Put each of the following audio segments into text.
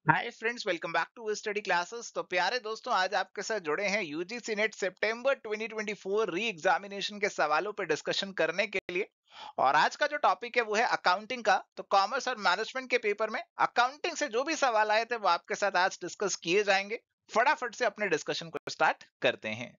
Hi friends, welcome back to study classes. तो प्यारे दोस्तों, आज आपके साथ जुड़े हैं यूजीसी नेट सितंबर 2024 री एग्जामिनेशन के सवालों पर डिस्कशन करने के लिए। और आज का जो टॉपिक है वो है अकाउंटिंग का। तो कॉमर्स और मैनेजमेंट के पेपर में अकाउंटिंग से जो भी सवाल आए थे वो आपके साथ आज डिस्कस किए जाएंगे। फटाफट से अपने डिस्कशन को स्टार्ट करते हैं।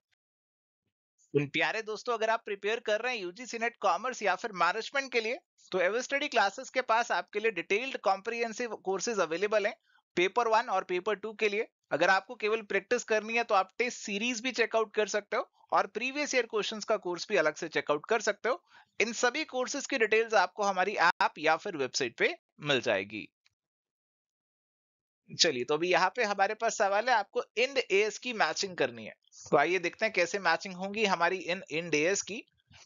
प्यारे दोस्तों, अगर आप प्रिपेयर कर रहे हैं यूजीसी नेट कॉमर्स या फिर मैनेजमेंट के लिए, तो एवर स्टडी क्लासेस के पास आपके लिए डिटेल्ड कॉम्प्रिहेंसिव कोर्सेज अवेलेबल हैं पेपर 1 और पेपर 2 के लिए। अगर आपको केवल प्रैक्टिस करनी है तो आप टेस्ट सीरीज भी चेकआउट कर सकते हो और प्रीवियस ईयर क्वेश्चंस का कोर्स भी अलग से चेकआउट कर सकते हो। इन सभी कोर्सेज की डिटेल्स आपको हमारी ऐप या फिर वेबसाइट पे मिल जाएगी। चलिए, तो अभी यहाँ पे हमारे पास सवाल है, आपको इंड एएस की मैचिंग करनी है। तो आइए देखते हैं कैसे मैचिंग होंगी हमारी इन इंड एएस की।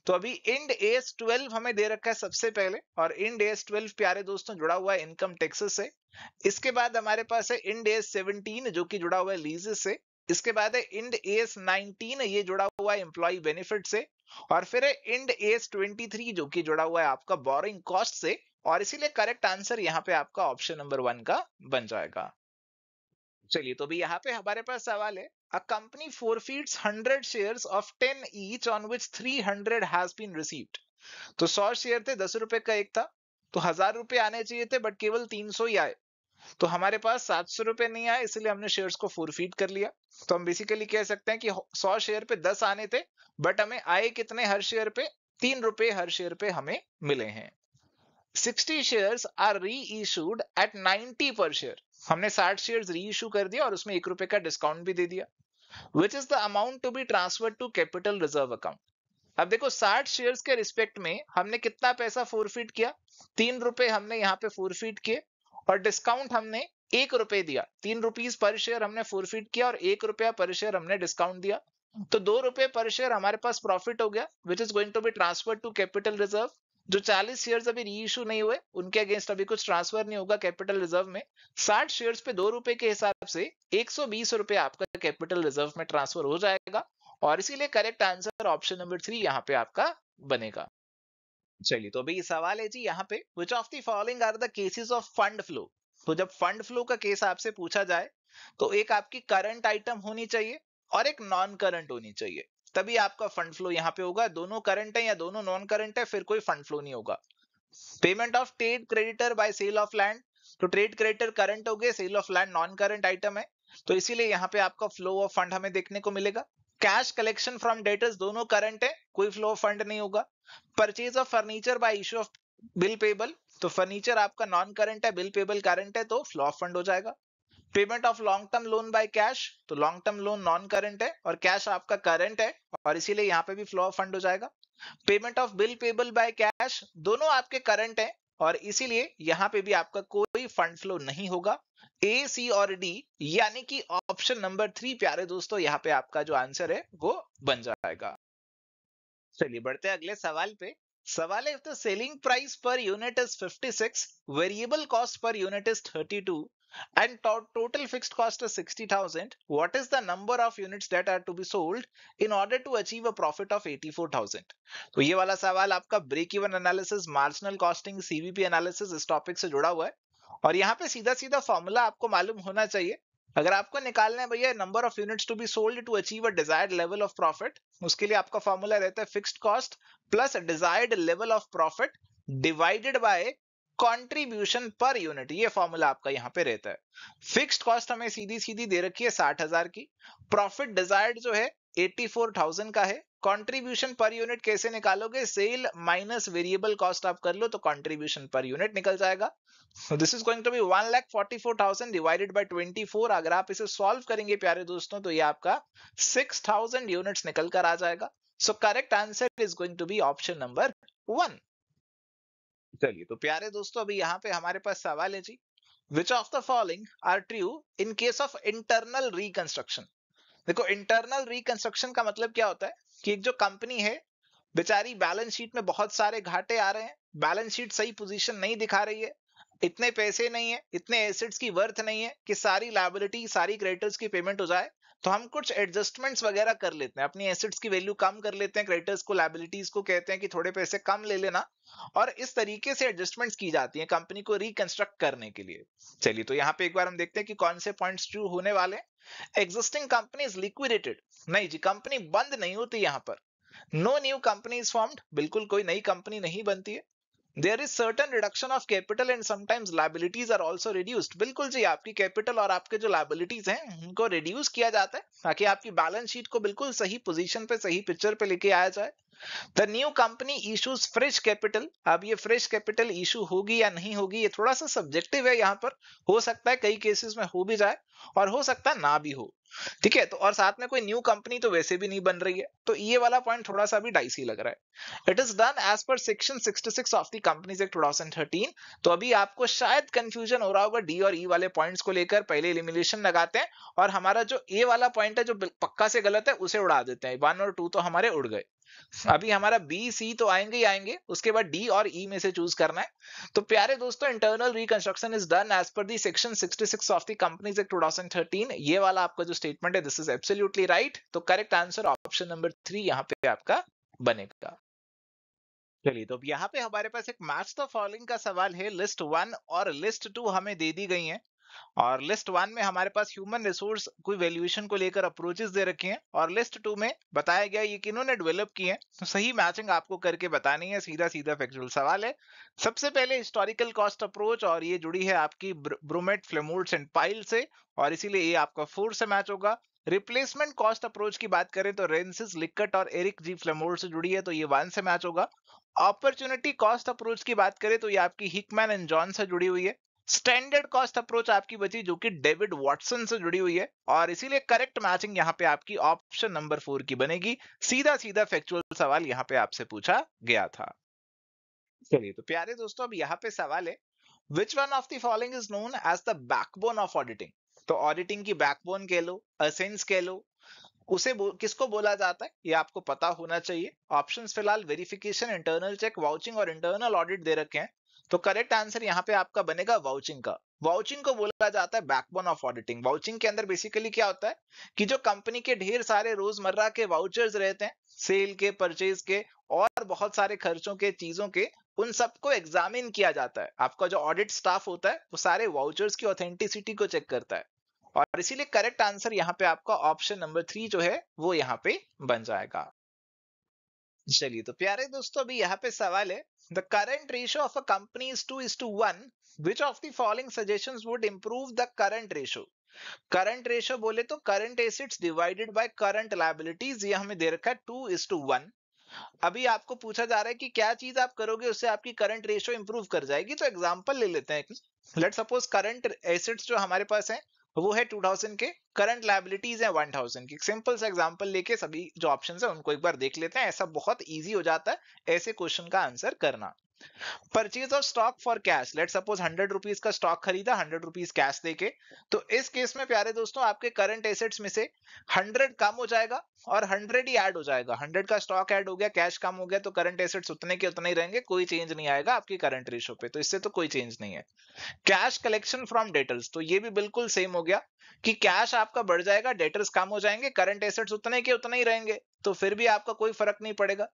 तो अभी इंड एएस 12 हमें दे रखा है सबसे पहले, और इंड एएस 12 प्यारे दोस्तों जुड़ा हुआ है इनकम टैक्सेस से। इसके बाद हमारे पास है इंड एएस 17 जो कि जुड़ा हुआ है लीजेस से। इसके बाद है इंड एएस 19, ये जुड़ा हुआ है एम्प्लॉय बेनिफिट से। और फिर है इंड एएस 23 जो कि जुड़ा हुआ है आपका बोरिंग कॉस्ट से। और इसीलिए करेक्ट आंसर यहाँ पे आपका ऑप्शन नंबर 1 का बन जाएगा। चलिए, तो भी यहाँ पे हमारे पास सवाल है, a company forfeits 100 shares of 10 each on which 300 has been received। तो 100 शेयर थे, 10 रुपए का एक था, तो 1000 रुपए आने चाहिए थे बट केवल 300 ही आए। तो हमारे पास 700 रुपए नहीं आए, इसलिए हमने शेयर्स को फोरफीट कर लिया। तो हम बेसिकली कह सकते हैं कि 100 शेयर पे 10 आने थे, बट हमें आए कितने हर शेयर पे? 3 रुपए हर शेयर पे हमें मिले हैं। 60 shares are reissued at 90 per share। हमने 60 शेयर्स री इशू कर दिया और उसमें 1 रुपए का डिस्काउंट भी दे दिया। Which is the amount to be transferred to capital reserve account. अब देखो, 60 शेयर्स के रिस्पेक्ट में हमने कितना पैसा फोरफीट किया? 3 रुपए हमने यहाँ पे फोरफीट किए, और डिस्काउंट हमने 1 रुपए दिया। 3 रुपीज पर शेयर हमने फोरफीट किया और 1 रुपया पर शेयर हमने डिस्काउंट दिया। तो 2 रुपए पर शेयर हमारे पास प्रॉफिट हो गया, which is going to be transfer to capital reserve. जो 40 शेयर्स अभी री इशू नहीं हुए, उनके अगेंस्ट अभी कुछ ट्रांसफर नहीं होगा कैपिटल रिजर्व में। 60 शेयर्स पे 2 रुपए के हिसाब से 120 रुपए आपका कैपिटल रिजर्व में ट्रांसफर हो जाएगा। और इसीलिए करेक्ट आंसर ऑप्शन नंबर 3 यहाँ पे आपका बनेगा। चलिए, तो अभी सवाल है जी यहाँ पे, which of the following are the cases of fund flow. तो जब फंड फ्लो का केस आपसे पूछा जाए, तो एक आपकी करंट आइटम होनी चाहिए और एक नॉन करंट होनी चाहिए, तभी आपका फंड फ्लो यहाँ पे होगा। दोनों करंट है या दोनों नॉन करंट है, फिर कोई फंड फ्लो नहीं होगा। Payment of trade creditor by sale of land. तो ट्रेड क्रेडिटर करंट हो गए, sale of land non current item है, तो इसीलिए यहाँ पे आपका फ्लो ऑफ फंड हमें देखने को मिलेगा। कैश कलेक्शन फ्रॉम डेटर्स, दोनों करंट है, कोई फ्लो ऑफ फंड नहीं होगा। Purchase of furniture by issue of bill payable. तो फर्नीचर आपका नॉन करंट है, बिल पेबल करंट है, तो फ्लो ऑफ फंड हो जाएगा। Payment of long term loan by cash, तो long term loan non current है और कैश आपका करंट है, और इसीलिए यहाँ पे भी फ्लो ऑफ फंड हो जाएगा। Payment of bill payable by cash, दोनों आपके करंट हैं, और इसीलिए यहां पे भी आपका कोई फंड फ्लो नहीं होगा। ए, सी और डी, यानी कि ऑप्शन नंबर 3 प्यारे दोस्तों यहाँ पे आपका जो आंसर है वो बन जाएगा। चलिए, बढ़ते हैं अगले सवाल पे। सवाल है, if the selling price per unit is 56, variable cost per unit is 32 and total fixed cost is 60,000, what is the number of units that are to be sold in order to achieve a profit of 84,000। तो ये वाला सवाल आपका break even analysis, marginal costing, CVP analysis इस topic से जुड़ा हुआ है। और यहाँ पे सीधा सीधा फॉर्मूला आपको मालूम होना चाहिए। अगर आपको निकालना है भैया number of units to be sold to achieve a desired level of profit, उसके लिए आपका फॉर्मूला रहता है fixed cost plus desired level of profit divided by contribution per unit. ये फॉर्मूला आपका यहाँ पे रहता है। फिक्स्ड कॉस्ट हमें सीधी सीधी दे रखी है 60,000 की, प्रॉफिट डिजायर्ड जो है 84,000 का है। कंट्रीब्यूशन पर यूनिट कैसे निकालोगे? सेल माइनस वेरिएबल कॉस्ट आप कर लो तो कंट्रीब्यूशन पर यूनिट निकल जाएगा। This is going to be 1,44,000 divided by 24। अगर आप इसे सॉल्व करेंगे प्यारे दोस्तों, तो ये आपका 6,000 यूनिट्स निकल कर आ जाएगा। So correct answer is going to be option number 1। चलिए, तो प्यारे दोस्तों अभी यहाँ पे हमारे पास सवाल है जी, which of the following are true in case of internal reconstruction. देखो, इंटरनल रिकंस्ट्रक्शन का मतलब क्या होता है कि एक जो कंपनी है बेचारी, बैलेंस शीट में बहुत सारे घाटे आ रहे हैं, बैलेंस शीट सही पोजीशन नहीं दिखा रही है, इतने पैसे नहीं है, इतने एसेट्स की वर्थ नहीं है कि सारी लायबिलिटी सारी क्रेडिटर्स की पेमेंट हो जाए। तो हम कुछ एडजस्टमेंट्स वगैरह कर लेते हैं, अपनी एसेट्स की वैल्यू कम कर लेते हैं, क्रेडिटर्स को लायबिलिटीज को कहते हैं कि थोड़े पैसे कम ले लेना, और इस तरीके से एडजस्टमेंट्स की जाती हैं कंपनी को रिकंस्ट्रक्ट करने के लिए। चलिए तो यहाँ पे एक बार हम देखते हैं कि कौन से पॉइंट्स ट्रू होने वाले हैं। एग्जिस्टिंग कंपनी इज लिक्विडेटेड, नहीं जी, कंपनी बंद नहीं होती यहाँ पर। No new company is formed, बिल्कुल कोई नई कंपनी नहीं बनती है। There is certain reduction of capital and sometimes liabilities are also reduced, बिल्कुल जी, आपकी कैपिटल और आपके जो लायबिलिटीज हैं उनको रिड्यूस किया जाता है ताकि आपकी बैलेंस शीट को बिल्कुल सही पोजीशन पे, सही पिक्चर पे लेके आया जाए। The new company issues fresh capital, अब ये फ्रेश कैपिटल इशू होगी या नहीं होगी ये थोड़ा सा सब्जेक्टिव है, यहाँ पर हो सकता है कई केसेस में हो भी जाए और हो सकता है ना भी हो, ठीक है। तो और साथ में कोई न्यू कंपनी तो वैसे भी नहीं बन रही है, तो ये वाला पॉइंट थोड़ा सा भी डाइसी लग रहा है। It is done as per section 66 of the companies act 2013। तो अभी आपको शायद कंफ्यूजन हो रहा होगा डी और ई वाले पॉइंट्स को लेकर, पहले एलिमिनेशन लगाते हैं और हमारा जो ए वाला पॉइंट है जो पक्का से गलत है उसे उड़ा देते हैं, 1 और 2 तो हमारे उड़ गए। अभी हमारा बी सी तो आएंगे ही आएंगे, उसके बाद डी और ई में से चूज करना है। तो प्यारे दोस्तों, internal reconstruction is done as per the section 66 of the companies act 2013, ये वाला आपका जो स्टेटमेंट है दिस इज एब्सोल्युटली राइट। तो करेक्ट आंसर ऑप्शन नंबर 3 यहाँ पे आपका बनेगा। चलिए तो अब यहाँ पे हमारे पास एक मैच द फॉलोइंग का सवाल है। लिस्ट 1 और लिस्ट 2 हमें दे दी गई है, और लिस्ट 1 में हमारे पास ह्यूमन रिसोर्स कोई वैल्यूएशन को लेकर अप्रोचेस दे रखे हैं, और लिस्ट 2 में बताया गया ये किन्होंने डेवलप किए हैं। तो सही मैचिंग आपको करके बतानी है, सीधा सीधा फैक्चुअल सवाल है। सबसे पहले हिस्टोरिकल कॉस्ट अप्रोच, और ये जुड़ी है आपकी ब्रोमेट, फ्लेमोर्ड्स एंड पाइल से, और इसीलिए ये आपका 4 से मैच होगा। रिप्लेसमेंट कॉस्ट अप्रोच की बात करें तो रेंसिस, लिकट और एरिक जी फ्लेमोर्ड से जुड़ी है, तो ये 1 से मैच होगा। अपॉर्चुनिटी कॉस्ट अप्रोच की बात करें तो ये आपकी हिकमैन एंड जॉन से जुड़ी हुई है। स्टैंडर्ड कॉस्ट अप्रोच आपकी बची जो कि डेविड वॉटसन से जुड़ी हुई है, और इसीलिए करेक्ट मैचिंग यहाँ पे आपकी ऑप्शन नंबर 4 की बनेगी। सीधा सीधा फैक्चुअल सवाल यहाँ पे आपसे पूछा गया था। चलिए तो प्यारे दोस्तों, अब यहाँ पे सवाल है, which one of the following is known as the backbone of auditing. तो ऑडिटिंग की बैकबोन कह लो, असेंस कह लो, उसे किसको बोला जाता है ये आपको पता होना चाहिए। ऑप्शंस फिलहाल वेरिफिकेशन, इंटरनल चेक, वाउचिंग और इंटरनल ऑडिट दे रखे हैं। तो करेक्ट आंसर यहाँ पे आपका बनेगा वाउचिंग का। वाउचिंग को बोला जाता है बैकबोन ऑफ ऑडिटिंग। वाउचिंग के अंदर बेसिकली क्या होता है कि जो कंपनी के ढेर सारे रोजमर्रा के वाउचर्स रहते हैं, सेल के, परचेज के और बहुत सारे खर्चों के, चीजों के, उन सबको एग्जामिन किया जाता है। आपका जो ऑडिट स्टाफ होता है वो सारे वाउचर्स की ऑथेंटिसिटी को चेक करता है, और इसीलिए करेक्ट आंसर यहाँ पे आपका ऑप्शन नंबर 3 जो है वो यहाँ पे बन जाएगा। चलिए तो प्यारे दोस्तों, अभी यहाँ पे सवाल है, the current ratio of a company is 2:1, which of the following suggestions would improve the current ratio. Current ratio बोले तो current assets divided by current liabilities, ये हमें दे रखा है 2:1। अभी आपको पूछा जा रहा है कि क्या चीज आप करोगे उससे आपकी करंट रेशियो इंप्रूव कर जाएगी। तो एग्जांपल ले लेते हैं। लेट सपोज करंट एसेट्स जो हमारे पास है वो है 2000 के, करंट लायबिलिटीज है 1000 की। सिंपल सा एग्जांपल लेके सभी जो ऑप्शंस है उनको एक बार देख लेते हैं, ऐसा बहुत इजी हो जाता है ऐसे क्वेश्चन का आंसर करना। Purchase of stock for cash, let suppose 100 rupees का स्टॉक खरीदा 100 रुपीज कैश देके। तो इस केस में प्यारे दोस्तों आपके करंट एसेट्स में से 100 कम हो जाएगा और 100 ही ऐड हो जाएगा। 100 का स्टॉक ऐड हो गया, कैश कम हो गया, तो करंट एसेट्स उतने के उतने ही रहेंगे, कोई चेंज नहीं आएगा आपकी करंट रेशो पे, तो इससे तो कोई चेंज नहीं है। कैश कलेक्शन फ्रॉम डेटर्स, तो ये भी बिल्कुल सेम हो गया कि कैश आपका बढ़ जाएगा, डेटर्स कम हो जाएंगे, करंट एसेट्स उतने के उतने ही रहेंगे, तो फिर भी आपका कोई फर्क नहीं पड़ेगा।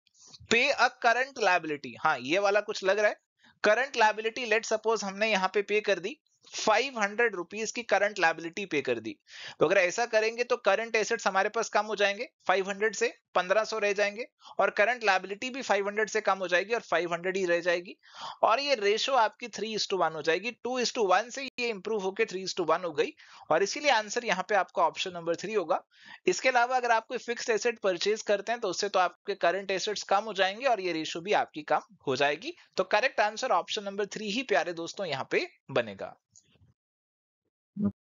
पे अ करंट लायबिलिटी, हाँ ये वाला कुछ लग रहा है। करंट लायबिलिटी लेट सपोज हमने यहाँ पे कर दी 500 रुपीज की करंट लायबिलिटी पे कर दी, तो अगर ऐसा करेंगे तो करंट एसेट्स हमारे पास कम हो जाएंगे, 500 से 1500 रह जाएंगे, और करंट लायबिलिटी भी 500 से कम हो जाएगी और 500 ही रह जाएगी, और ये रेशो आपकी 3:1 हो जाएगी। 2:1 से ये इंप्रूव होकर 3:1 हो गई, और इसीलिए आंसर यहाँ पे आपका ऑप्शन नंबर 3 होगा। इसके अलावा अगर आप कोई फिक्स्ड एसेट परचेज करते हैं तो उससे तो आपके करंट एसेट्स कम हो जाएंगे और ये रेशो भी आपकी कम हो जाएगी। तो करेक्ट आंसर ऑप्शन नंबर 3 ही प्यारे दोस्तों यहाँ पे बनेगा।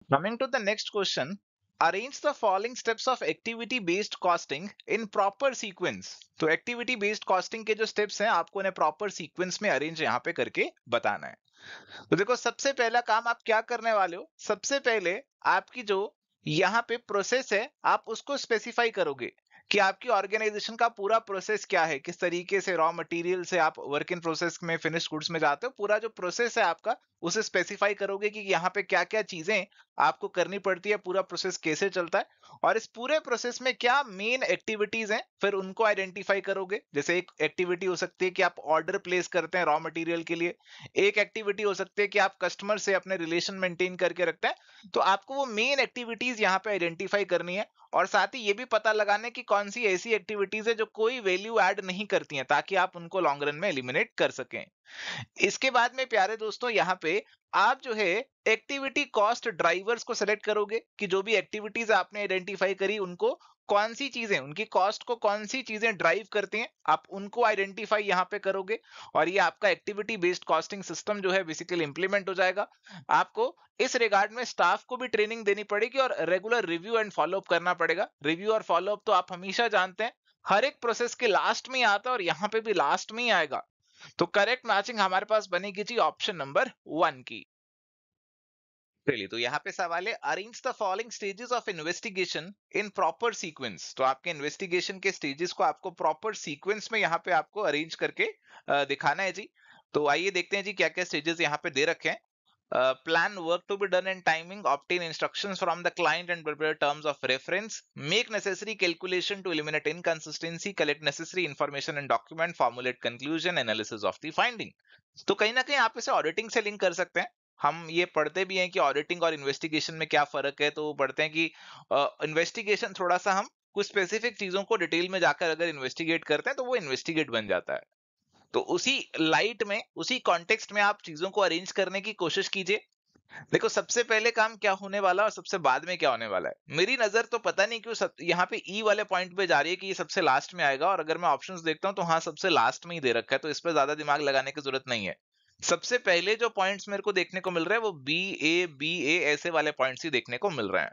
Coming to the next question, arrange the following steps of activity based costing in proper sequence। तो activity based costing के जो steps हैं आपको उन्हें proper sequence में arrange यहाँ पे करके बताना है। तो देखो सबसे पहला काम आप क्या करने वाले हो, सबसे पहले आपकी जो यहाँ पे प्रोसेस है आप उसको स्पेसिफाई करोगे कि आपकी ऑर्गेनाइजेशन का पूरा प्रोसेस क्या है, किस तरीके से रॉ मटेरियल से आप वर्क इन प्रोसेस में फिनिश गुड्स में जाते हो, पूरा जो प्रोसेस है आपका उसे स्पेसिफाई करोगे कि यहाँ पे क्या क्या चीजें आपको करनी पड़ती है, पूरा प्रोसेस कैसे चलता है, और इस पूरे प्रोसेस में क्या मेन एक्टिविटीज हैं फिर उनको आइडेंटिफाई करोगे। जैसे एक एक्टिविटी हो सकती है कि आप ऑर्डर प्लेस करते हैं रॉ मटेरियल के लिए, एक एक्टिविटी हो सकती है कि आप कस्टमर से अपने रिलेशन मेंटेन करके रखते हैं। तो आपको वो मेन एक्टिविटीज यहाँ पे आइडेंटिफाई करनी है और साथ ही ये भी पता लगाना कि कौन सी ऐसी एक्टिविटीज है जो कोई वैल्यू ऐड नहीं करती हैं, ताकि आप उनको लॉन्ग रन में एलिमिनेट कर सकें। इसके बाद में प्यारे दोस्तों यहाँ पे आप जो है एक्टिविटी कॉस्ट ड्राइवर्स को सेलेक्ट करोगे कि जो भी एक्टिविटीज आपने आइडेंटिफाई करी उनको कौन सी चीजें, उनकी कॉस्ट को कौन सी चीजें ड्राइव करती हैं, आप उनको आइडेंटिफाई यहाँ पे करोगे और ये आपका एक्टिविटी बेस्ड कॉस्टिंग सिस्टम जो है बेसिकली इंप्लीमेंट हो जाएगा। आपको इस रिगार्ड में स्टाफ को भी ट्रेनिंग देनी पड़ेगी और रेगुलर रिव्यू एंड फॉलोअप करना पड़ेगा। रिव्यू और फॉलोअप तो आप हमेशा जानते हैं हर एक प्रोसेस के लास्ट में ही आता है और यहाँ पे भी लास्ट में ही आएगा। तो करेक्ट मैचिंग हमारे पास बनेगी जी ऑप्शन नंबर 1 की। चलिए, तो यहाँ पे सवाल है arrange the following stages of investigation in proper sequence. तो आपके इन्वेस्टिगेशन के स्टेजेस को आपको प्रॉपर सीक्वेंस में यहाँ पे आपको अरेंज करके दिखाना है जी। तो आइए देखते हैं जी क्या क्या स्टेजेस यहाँ पे दे रखे हैं। Plan work to be done in timing, obtain instructions from the client and prepare terms of reference, make necessary calculation to eliminate inconsistency, collect necessary information and document, formulate conclusion, analysis of the finding। तो कहीं ना कहीं आप इसे auditing से link कर सकते हैं। हम ये पढ़ते भी हैं कि ऑडिटिंग और इन्वेस्टिगेशन में क्या फर्क है, तो पढ़ते हैं कि इन्वेस्टिगेशन थोड़ा सा हम कुछ स्पेसिफिक चीजों को डिटेल में जाकर अगर इन्वेस्टिगेट करते हैं तो वो इन्वेस्टिगेट बन जाता है। तो उसी लाइट में, उसी कॉन्टेक्स्ट में आप चीजों को अरेंज करने की कोशिश कीजिए। देखो, सबसे पहले काम क्या होने वाला और सबसे बाद में क्या होने वाला है। मेरी नजर तो पता नहीं क्यों यहाँ पे ई वाले पॉइंट पे जा रही है कि ये सबसे लास्ट में आएगा, और अगर मैं ऑप्शंस देखता हूँ तो हाँ सबसे लास्ट में ही दे रखा है, तो इस पर ज्यादा दिमाग लगाने की जरूरत नहीं है। सबसे पहले जो पॉइंट्स मेरे को देखने को मिल रहे हैं वो बी ए ऐसे वाले पॉइंट्स ही देखने को मिल रहे हैं।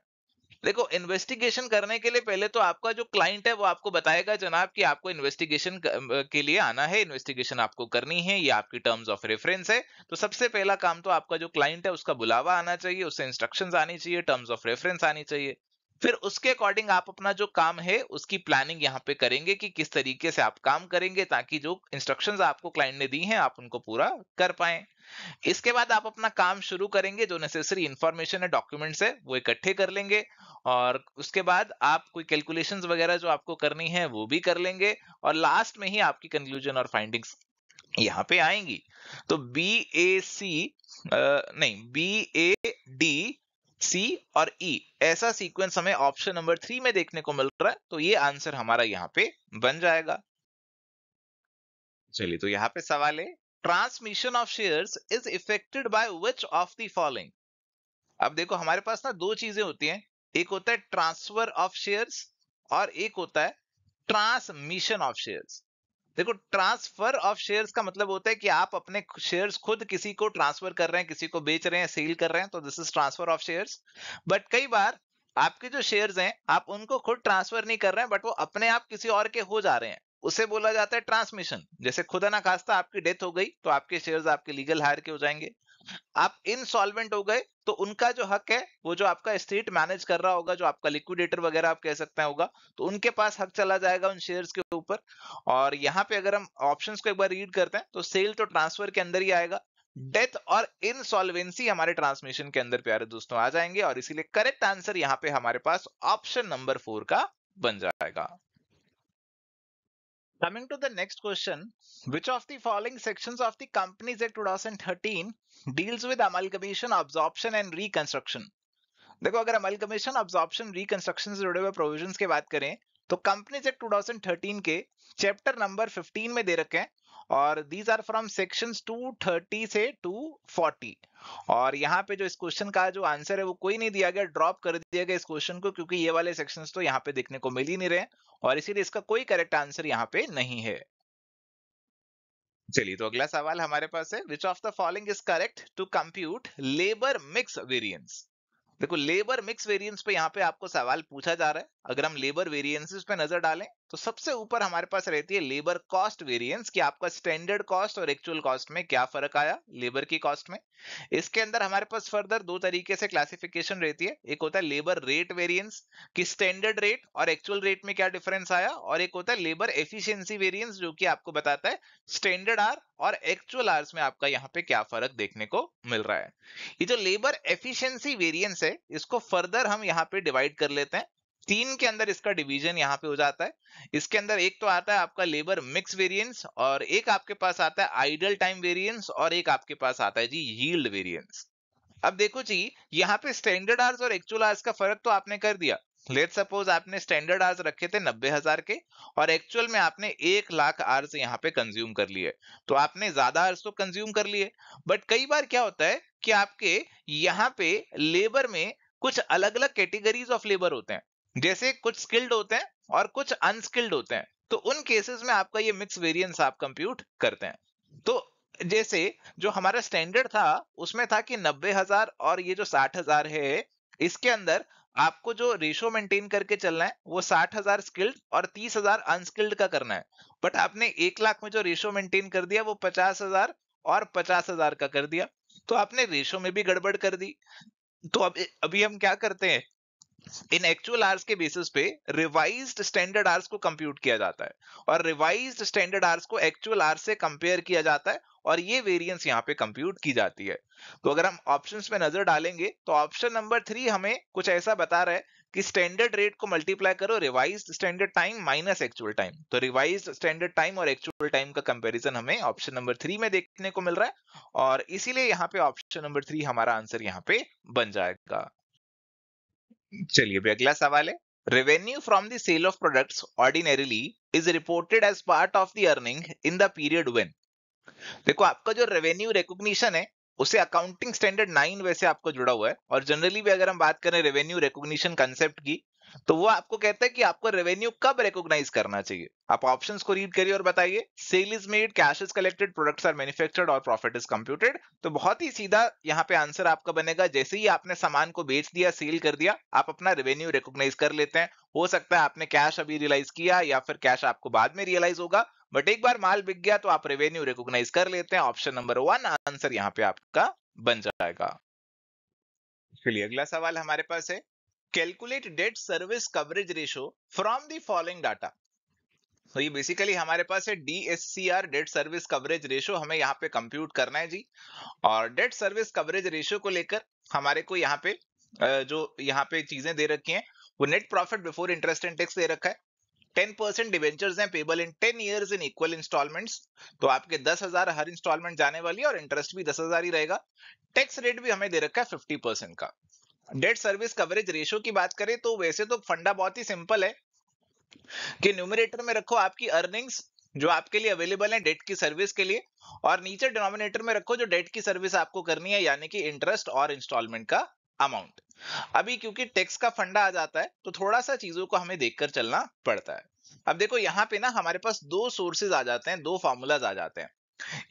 देखो, इन्वेस्टिगेशन करने के लिए पहले तो आपका जो क्लाइंट है वो आपको बताएगा जनाब कि आपको इन्वेस्टिगेशन के लिए आना है, इन्वेस्टिगेशन आपको करनी है, ये आपकी टर्म्स ऑफ रेफरेंस है। तो सबसे पहला काम तो आपका जो क्लाइंट है उसका बुलावा आना चाहिए, उससे इंस्ट्रक्शंस आनी चाहिए, टर्म्स ऑफ रेफरेंस आनी चाहिए। फिर उसके अकॉर्डिंग आप अपना जो काम है उसकी प्लानिंग यहाँ पे करेंगे कि किस तरीके से आप काम करेंगे ताकि जो इंस्ट्रक्शंस आपको क्लाइंट ने दी हैं आप उनको पूरा कर पाए। इसके बाद आप अपना काम शुरू करेंगे, जो नेसेसरी इंफॉर्मेशन है, डॉक्यूमेंट्स है, वो इकट्ठे कर लेंगे और उसके बाद आप कोई कैलकुलेशंस वगैरह जो आपको करनी है वो भी कर लेंगे और लास्ट में ही आपकी कंक्लूजन और फाइंडिंग्स यहाँ पे आएंगी। तो B, A, C और E ऐसा सीक्वेंस हमें ऑप्शन नंबर 3 में देखने को मिल रहा है, तो ये आंसर हमारा यहाँ पे बन जाएगा। चलिए, तो यहाँ पे सवाल है transmission of shares is affected by which of the following. अब देखो, हमारे पास ना दो चीजें होती हैं, एक होता है ट्रांसफर ऑफ शेयर्स और एक होता है ट्रांसमिशन ऑफ शेयर्स। देखो, ट्रांसफर ऑफ शेयर्स का मतलब होता है कि आप अपने शेयर्स खुद किसी को ट्रांसफर कर रहे हैं, किसी को बेच रहे हैं, सेल कर रहे हैं, तो this is transfer of shares. But कई बार आपके जो शेयर्स हैं आप उनको खुद ट्रांसफर नहीं कर रहे हैं बट वो अपने आप किसी और के हो जा रहे हैं, उसे बोला जाता है ट्रांसमिशन। जैसे खुदा ना खास्ता आपकी डेथ हो गई तो आपके शेयर्स आपके लीगल हायर के हो जाएंगे। आप इनसॉल्वेंट हो गए तो उनका जो हक है, वो जो आपका एस्टेट मैनेज कर रहा होगा, जो आपका लिक्विडेटर वगैरह आप कह सकते हैं होगा, तो उनके पास हक चला जाएगा उन शेयर्स के ऊपर। और यहाँ पे अगर हम ऑप्शंस को एक बार रीड करते हैं तो सेल तो ट्रांसफर के अंदर ही आएगा, डेथ और इनसॉल्वेंसी हमारे ट्रांसमिशन के अंदर प्यारे दोस्तों आ जाएंगे, और इसीलिए करेक्ट आंसर यहाँ पे हमारे पास ऑप्शन नंबर 4 का बन जाएगा। Coming to the next question, which of the following sections of the Companies Act 2013 deals with amalgamation, absorption and reconstruction? देखो, अगर अमलगमेशन, अब्जॉर्प्शन, रिकंस्ट्रक्शन से जुड़े हुए प्रोविजंस की बात करें तो कंपनीज एक्ट 2013 के चैप्टर नंबर 15 में दे रखे हैं और दीज आर फ्रॉम सेक्शंस 230 से 240। और यहाँ पे जो इस क्वेश्चन का जो आंसर है वो कोई नहीं दिया गया, ड्रॉप कर दिया गया इस क्वेश्चन को, क्योंकि ये वाले सेक्शंस तो यहाँ पे देखने को मिल ही नहीं रहे और इसीलिए इसका कोई करेक्ट आंसर यहाँ पे नहीं है। चलिए, तो अगला सवाल हमारे पास है which of the following is correct to compute labour mix variance. देखो, लेबर मिक्स वेरिएंस पे यहाँ पे आपको सवाल पूछा जा रहा है। अगर हम लेबर वेरिएंसेस पे नजर डालें तो सबसे ऊपर हमारे पास रहती है लेबर कॉस्ट वेरिएंस, कि आपका स्टैंडर्ड कॉस्ट और एक्चुअल कॉस्ट में क्या फर्क आया लेबर की कॉस्ट में। इसके अंदर हमारे पास फर्दर दो तरीके से क्लासिफिकेशन रहती है, एक होता है लेबर रेट वेरिएंस कि स्टैंडर्ड रेट और एक्चुअल रेट में क्या डिफरेंस आया, और एक होता है लेबर एफिशिएंसी वेरिएंस जो कि आपको बताता है स्टैंडर्ड आर और एक्चुअल आवर्स में आपका यहाँ पे क्या फर्क देखने को मिल रहा है। ये जो लेबर एफिशिएंसी वेरिएंस है इसको फर्दर हम यहाँ पे डिवाइड कर लेते हैं तीन के अंदर इसका डिवीजन यहाँ पे हो जाता है। इसके अंदर एक तो आता है आपका लेबर मिक्स वेरिएंस, और एक आपके पास आता है आइडल टाइम वेरिएंस, और एक आपके पास आता है जी यील्ड वेरिएंस। अब देखो जी, यहाँ पे स्टैंडर्ड आवर्स और एक्चुअल आवर्स का फर्क तो आपने कर दिया। लेट सपोज आपने स्टैंडर्ड आवर्स रखे थे 90,000 के, और एक्चुअल में आपने 1,00,000 आवर्स यहाँ पे कंज्यूम कर लिए, तो आपने ज्यादा आवर्स तो कंज्यूम कर लिए। बट कई बार क्या होता है कि आपके यहाँ पे लेबर में कुछ अलग अलग कैटेगरीज ऑफ लेबर होते हैं, जैसे कुछ स्किल्ड होते हैं और कुछ अनस्किल्ड होते हैं। तो उन केसेस में आपका ये मिक्स वेरिएंस आप कंप्यूट करते हैं। तो जैसे जो हमारा स्टैंडर्ड था उसमें था कि 90,000 और ये जो 60,000 है, इसके अंदर आपको जो रेशो मेंटेन करके चलना है वो 60,000 स्किल्ड और 30,000 अनस्किल्ड का करना है। बट आपने 1,00,000 में जो रेशो मेंटेन कर दिया वो 50,000 और 50,000 का कर दिया, तो आपने रेशो में भी गड़बड़ कर दी। तो अब अभी हम क्या करते हैं, इन एक्चुअल आवर्स के बेसिस पे रिवाइज्ड स्टैंडर्ड आवर्स को कंप्यूट किया जाता है, और रिवाइज्ड स्टैंडर्ड आवर्स को एक्चुअल आवर्स से कंपेयर किया जाता है, और ये वेरिएंस यहाँ पे कंप्यूट की जाती है। तो अगर हम ऑप्शंस पे नजर डालेंगे तो ऑप्शन नंबर 3 हमें कुछ ऐसा बता रहा है कि स्टैंडर्ड रेट को मल्टीप्लाई करो revised standard time minus actual time. तो रिवाइज्ड स्टैंडर्ड टाइम और एक्चुअल टाइम का कंपैरिजन हमें ऑप्शन नंबर 3 में देखने को मिल रहा है, और इसीलिए यहाँ पे ऑप्शन नंबर 3 हमारा आंसर यहाँ पे बन जाएगा। चलिए भी अगला सवाल है, revenue from the sale of products ordinarily is reported as part of the earning in the period when. देखो आपका जो रेवेन्यू रिकॉग्निशन है उसे अकाउंटिंग स्टैंडर्ड 9 वैसे आपको जुड़ा हुआ है, और जनरली भी अगर हम बात करें रेवेन्यू रिकॉग्निशन कंसेप्ट की, तो वो आपको कहता है कि आपको रेवेन्यू कब रिकॉग्नाइज करना चाहिए। आप ऑप्शंस को रीड करिए और बताइए। Sale is made, cash is collected, products are manufactured और प्रॉफिट इज कंप्यूटेड। तो बहुत ही सीधा यहाँ पे आंसर आपका बनेगा, जैसे ही आपने सामान को बेच दिया, सेल कर दिया, आप अपना रेवेन्यू रिकॉग्नाइज कर लेते हैं। हो सकता है आपने कैश अभी रियलाइज किया या फिर कैश आपको बाद में रियलाइज होगा, बट एक बार माल बिक गया तो आप रेवेन्यू रिकॉग्नाइज कर लेते हैं। ऑप्शन नंबर 1 आंसर यहाँ पे आपका बन जाएगा। चलिए अगला सवाल हमारे पास है, calculate debt service coverage ratio from the following data. तो ये बेसिकली हमारे पास है DSCR, debt service coverage ratio, हमें यहाँ पे कंप्यूट करना है जी। और डेट सर्विस कवरेज रेशो को लेकर हमारे को यहाँ पे जो यहाँ पे चीजें दे रखी हैं, वो net profit before interest and tax दे रखा है। 10% डिवेंचर्स हैं payable in 10 years in equal installments, तो आपके 10,000 हर इंस्टॉलमेंट जाने वाली है, और इंटरेस्ट भी 10,000 ही रहेगा। टैक्स रेट भी हमें दे रखा है 50% का। डेट सर्विस कवरेज रेशो की बात करें तो वैसे तो फंडा बहुत ही सिंपल है कि न्यूमरेटर में रखो आपकी अर्निंग्स जो आपके लिए अवेलेबल है डेट की सर्विस के लिए, और नीचे डिनोमिनेटर में रखो जो डेट की सर्विस आपको करनी है, यानी कि इंटरेस्ट और इंस्टॉलमेंट का अमाउंट। अभी क्योंकि टैक्स का फंडा आ जाता है तो थोड़ा सा चीजों को हमें देखकर चलना पड़ता है। अब देखो यहाँ पे ना हमारे पास दो सोर्सेज आ जाते हैं, दो फार्मूलाज आ जाते हैं।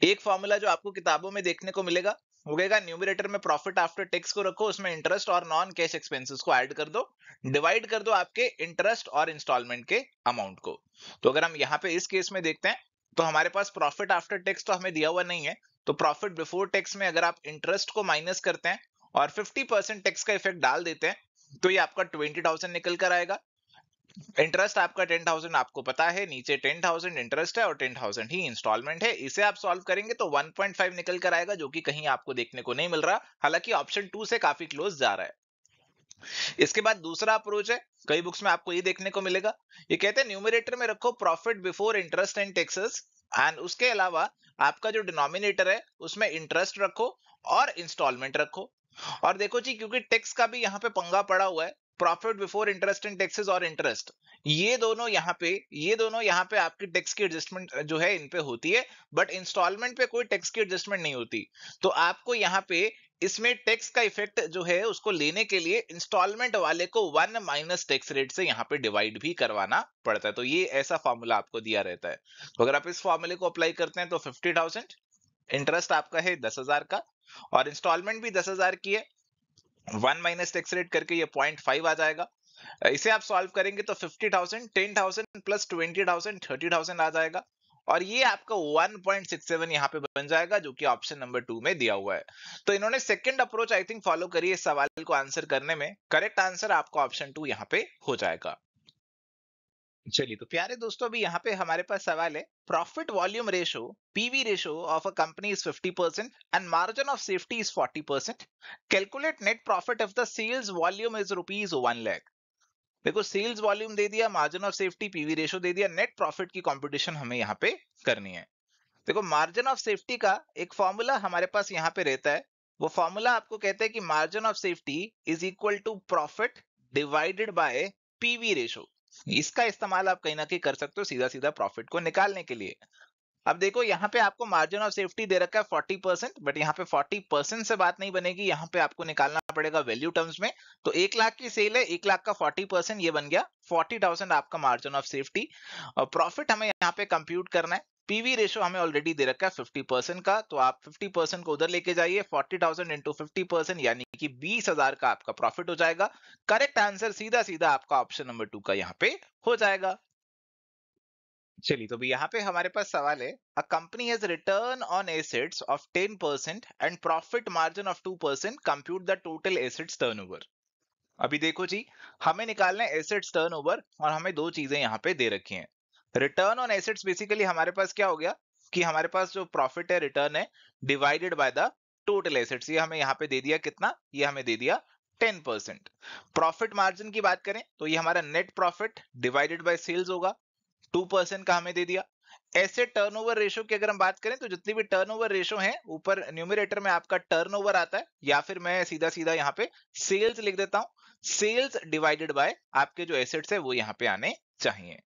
एक फार्मूला जो आपको किताबों में देखने को मिलेगा वो कहेगा न्यूमरेटर में प्रॉफिट आफ्टर टैक्स को रखो, उसमें इंटरेस्ट और नॉन कैश एक्सपेंसेस को ऐड कर दो, डिवाइड कर दो आपके इंटरेस्ट और इंस्टॉलमेंट के अमाउंट को। तो अगर हम यहाँ पे इस केस में देखते हैं तो हमारे पास प्रॉफिट आफ्टर टैक्स तो हमें दिया हुआ नहीं है, तो प्रॉफिट बिफोर टैक्स में अगर आप इंटरेस्ट को माइनस करते हैं और 50% टैक्स का इफेक्ट डाल देते हैं तो ये आपका 20,000 निकल कर आएगा। इंटरेस्ट आपका 10,000 आपको पता है, नीचे 10,000 इंटरेस्ट है और 10,000 ही इंस्टॉलमेंट है। इसे आप सॉल्व करेंगे तो 1.5 निकल कर आएगा, जो कि कहीं आपको देखने को नहीं मिल रहा, हालांकि ऑप्शन 2 से काफी क्लोज जा रहा है। इसके बाद दूसरा अप्रोच है, कई बुक्स में आपको ये देखने को मिलेगा, ये कहते हैं न्यूमरेटर में रखो profit before interest and taxes, and उसके अलावा आपका जो डिनोमिनेटर है उसमें इंटरेस्ट रखो और इंस्टॉलमेंट रखो। और देखो जी, क्योंकि टैक्स का भी यहाँ पे पंगा पड़ा हुआ है, profit before interest and taxes और इंटरेस्ट, ये दोनों यहाँ पे आपकी टैक्स की एडजस्टमेंट जो है इन पे होती है, बट इंस्टॉलमेंट पे कोई टैक्स की एडजस्टमेंट नहीं होती। तो आपको यहाँ पे इसमें टैक्स का इफेक्ट जो है उसको लेने के लिए इंस्टॉलमेंट वाले को 1 माइनस टैक्स रेट से यहाँ पे डिवाइड भी करवाना पड़ता है। तो ये ऐसा फॉर्मूला आपको दिया रहता है। तो अगर आप इस फॉर्मूले को अप्लाई करते हैं तो 50,000, इंटरेस्ट आपका है 10,000 का, और इंस्टॉलमेंट भी 10,000 की है, 1 माइनस टैक्स रेट करके ये 0.5 आ जाएगा। इसे आप सॉल्व करेंगे तो 50,000, 10,000 प्लस 20,000, 30,000 आ जाएगा, और ये आपका 1.67 यहाँ पे बन जाएगा, जो कि ऑप्शन नंबर 2 में दिया हुआ है। तो इन्होंने second approach I think follow करी है इस सवाल को आंसर करने में। करेक्ट आंसर आपका ऑप्शन 2 यहाँ पे हो जाएगा। चलिए तो प्यारे दोस्तों, अभी यहाँ पे हमारे पास सवाल है, profit volume ratio PV ratio of a company is 50% and margin of safety is 40%। Calculate net profit if the sales volume is rupees 1 lakh. देखो सेल्स वॉल्यूम दे दिया, margin of safety, PV ratio दे दिया, नेट प्रॉफिट की competition हमें यहाँ पे करनी है। देखो मार्जिन ऑफ सेफ्टी का एक फॉर्मूला हमारे पास यहाँ पे रहता है। वो फॉर्मूला आपको कहते हैं कि margin of safety is equal to profit divided by PV ratio. इसका इस्तेमाल आप कहीं ना कहीं कर सकते हो सीधा सीधा प्रॉफिट को निकालने के लिए। अब देखो यहाँ पे आपको मार्जिन ऑफ सेफ्टी दे रखा है 40%, बट यहाँ पे 40% से बात नहीं बनेगी, यहाँ पे आपको निकालना पड़ेगा वैल्यू टर्म्स में। तो 1 लाख की सेल है, 1 लाख का 40%, ये बन गया 40,000 आपका मार्जिन ऑफ सेफ्टी। और प्रॉफिट हमें यहाँ पे कंप्यूट करना है। पीवी रेशो हमें ऑलरेडी दे रखा है 50% का, तो आप 50% को उधर लेके जाइए, 40,000 इंटू 50%, यानी कि 20,000 का आपका प्रॉफिट हो जाएगा। करेक्ट आंसर सीधा सीधा आपका ऑप्शन नंबर 2 का यहाँ पे हो जाएगा। चलिए, तो भी यहाँ पे हमारे पास सवाल है, a company has return on assets of 10% and profit margin of 2%, compute the total assets turnover. अभी देखो जी, हमें निकालना है एसेट्स टर्नओवर, और हमें दो चीजें यहाँ पे दे रखी हैं। रिटर्न ऑन एसेट्स बेसिकली हमारे पास क्या हो गया कि हमारे पास जो प्रॉफिट है, रिटर्न है, divided by the total assets. ये हमें यहाँ पे दे दिया कितना, ये हमें दे दिया 10%। प्रॉफिट मार्जिन की बात करें तो ये हमारा net profit divided by sales होगा, 2% का हमें दे दिया। एसेट टर्नओवर रेशो की अगर हम बात करें तो जितनी भी टर्नओवर रेशो है, ऊपर न्यूमरेटर में आपका टर्नओवर आता है, या फिर मैं सीधा सीधा यहाँ पे सेल्स लिख देता हूं, सेल्स डिवाइडेड बाय आपके जो एसेट्स है वो यहाँ पे आने चाहिए।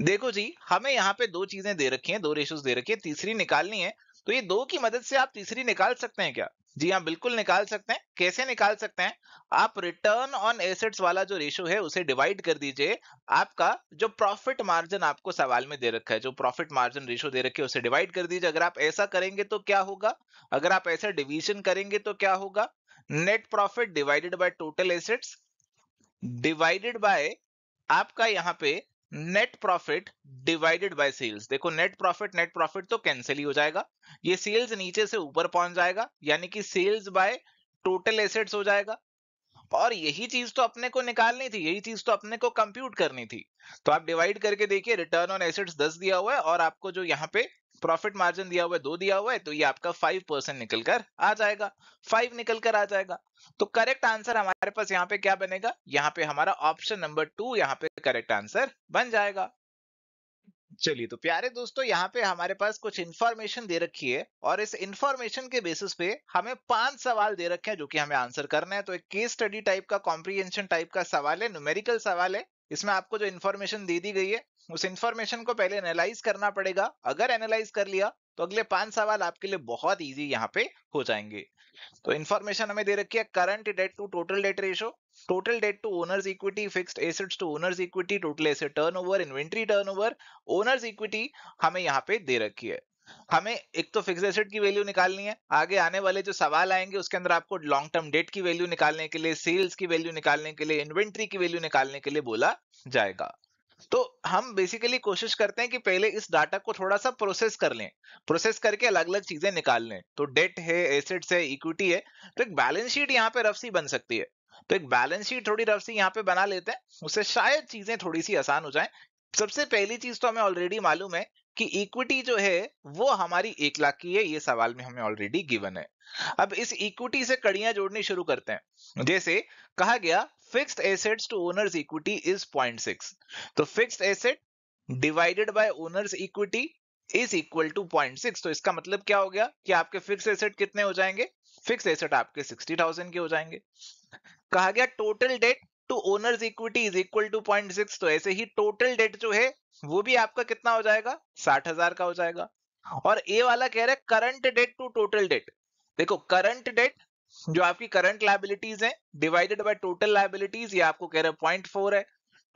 देखो जी, हमें यहाँ पे दो चीजें दे रखी हैं, दो रेशोज दे रखी है, तीसरी निकालनी है। तो ये दो की मदद से आप तीसरी निकाल सकते हैं क्या? जी हाँ, बिल्कुल निकाल सकते हैं। कैसे निकाल सकते हैं? आप रिटर्न ऑन एसेट्स वाला जो रेशो है उसे डिवाइड कर दीजिए, आपका जो प्रॉफिट मार्जिन आपको सवाल में दे रखा है, जो प्रॉफिट मार्जिन रेशो दे रखे है उसे डिवाइड कर दीजिए। अगर आप ऐसा करेंगे तो क्या होगा, अगर आप ऐसा डिवीजन करेंगे तो क्या होगा, net profit divided by total assets divided by आपका यहाँ पे net profit divided by sales. देखो नेट प्रॉफिट तो कैंसिल ही हो जाएगा, ये सेल्स नीचे से ऊपर पहुंच जाएगा, यानी कि सेल्स बाय टोटल एसेट्स हो जाएगा। और यही चीज तो अपने को निकालनी थी, यही चीज तो अपने को कंप्यूट करनी थी। तो आप डिवाइड करके देखिए, रिटर्न ऑन एसेट्स 10 दिया हुआ है, और आपको जो यहाँ पे प्रॉफिट मार्जिन दिया हुआ है 2 दिया हुआ है, तो ये आपका 5% निकल कर आ जाएगा, 5 निकल कर आ जाएगा। तो करेक्ट आंसर हमारे पास यहाँ पे क्या बनेगा, यहाँ पे हमारा ऑप्शन नंबर 2 यहाँ पे करेक्ट आंसर बन जाएगा। चलिए, तो प्यारे दोस्तों, यहाँ पे हमारे पास कुछ इंफॉर्मेशन दे रखी है, और इस इंफॉर्मेशन के बेसिस पे हमें 5 सवाल दे रखे हैं जो कि हमें आंसर करना है। तो एक केस स्टडी टाइप का, कॉम्प्रिहेंशन टाइप का सवाल है, न्यूमेरिकल सवाल है। इसमें आपको जो इंफॉर्मेशन दे दी गई है उस इंफॉर्मेशन को पहले एनालाइज करना पड़ेगा। अगर एनालाइज कर लिया तो अगले 5 सवाल आपके लिए बहुत ईजी यहाँ पे हो जाएंगे। तो इंफॉर्मेशन हमें दे रखी है, current debt to total debt ratio, total debt to owners equity, fixed assets to owners equity, total asset turnover, inventory turnover, owners equity हमें यहाँ पे दे रखी है। हमें एक तो फिक्स्ड एसेट की वैल्यू निकालनी है, आगे आने वाले जो सवाल आएंगे उसके अंदर आपको लॉन्ग टर्म डेट की वैल्यू निकालने के लिए, सेल्स की वैल्यू निकालने के लिए, इन्वेंट्री की वैल्यू निकालने के लिए बोला जाएगा। तो हम बेसिकली कोशिश करते हैं कि पहले इस डाटा को थोड़ा सा प्रोसेस कर लें, प्रोसेस करके अलग अलग चीजें निकाल लें। तो डेट है, एसेट्स है, इक्विटी है, तो एक बैलेंस शीट यहाँ पे रफ सी बन सकती है। तो एक बैलेंस शीट थोड़ी रफ सी यहाँ पे बना लेते हैं, उससे शायद चीजें थोड़ी सी आसान हो जाएं। सबसे पहली चीज तो हमें ऑलरेडी मालूम है कि इक्विटी जो है वो हमारी 1 लाख की है, ये सवाल में हमें ऑलरेडी गिवन है। अब इस इक्विटी से कड़ियां जोड़नी शुरू करते हैं। जैसे कहा गया, fixed assets to owners equity is 0.6, तो fixed asset divided by owners equity is equal to 0.6। तो इसका मतलब क्या हो गया कि आपके फिक्स एसेट कितने हो जाएंगे, फिक्स एसेट आपके 60,000 के हो जाएंगे। कहा गया total debt to owners equity is equal to 0.6, तो ऐसे ही टोटल डेट जो है वो भी आपका कितना हो जाएगा, 60,000 का हो जाएगा। और ए वाला कह रहा है current debt to total debt. देखो करंट डेट जो आपकी करंट लायबिलिटीज है डिवाइडेड बाय टोटल लायबिलिटीज, ये आपको कह रहा है 0.4 है।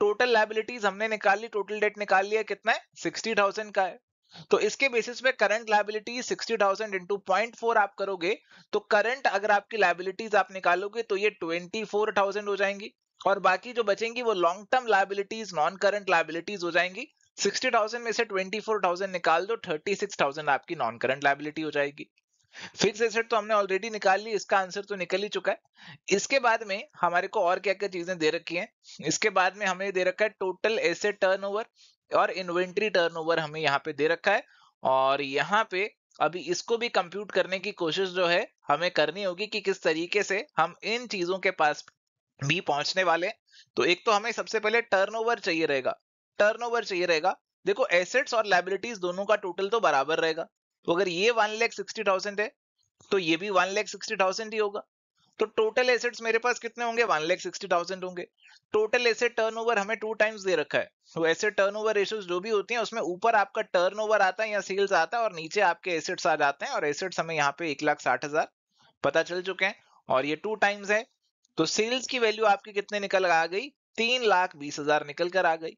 टोटल लायबिलिटीज हमने निकाल ली, टोटल डेट निकाल लिया, कितना है, 60,000 का है। तो इसके बेसिस पे करंट लायबिलिटी 60,000 इंटू 0.4 आप करोगे, तो करंट अगर आपकी लायबिलिटीज आप निकालोगे तो ये 24,000 हो जाएंगी, और बाकी जो बचेंगी वो long term liabilities, non current liabilities हो जाएंगी। 60,000 में से 24,000 निकाल दो, 36,000 आपकी नॉन करंट लायबिलिटी हो जाएगी। फिक्स एसेट तो हमने ऑलरेडी निकाल ली, इसका आंसर तो निकल ही चुका है। इसके बाद में हमारे को और क्या क्या चीजें दे रखी हैं, इसके बाद में हमें दे रखा है टोटल एसेट टर्नओवर और इन्वेंट्री टर्नओवर हमें यहाँ पे दे रखा है। और यहाँ पे अभी इसको भी कंप्यूट करने की कोशिश जो है हमें करनी होगी कि किस तरीके से हम इन चीजों के पास भी पहुंचने वाले हैं। तो एक तो हमें सबसे पहले टर्नओवर चाहिए रहेगा, टर्नओवर चाहिए रहेगा। देखो एसेट्स और लायबिलिटीज दोनों का टोटल तो बराबर रहेगा, तो अगर ये 1,60,000 है तो ये भी 1,60,000 ही होगा। तो टोटल एसेट्स मेरे पास कितने होंगे, 1,60,000 होंगे। टोटल एसेट टर्नओवर हमें 2 टाइम्स दे रखा है, तो एसेट टर्नओवर रेशियोज जो भी होती हैं उसमें ऊपर आपका टर्नओवर आता है या सेल्स आता है और नीचे आपके एसेट्स आ जाते हैं, और एसेट्स हमें यहाँ पे 1,60,000 पता चल चुके हैं और ये 2 टाइम्स है। तो सेल्स की वैल्यू आपकी कितने निकल आ गई, 3,20,000 निकल कर आ गई।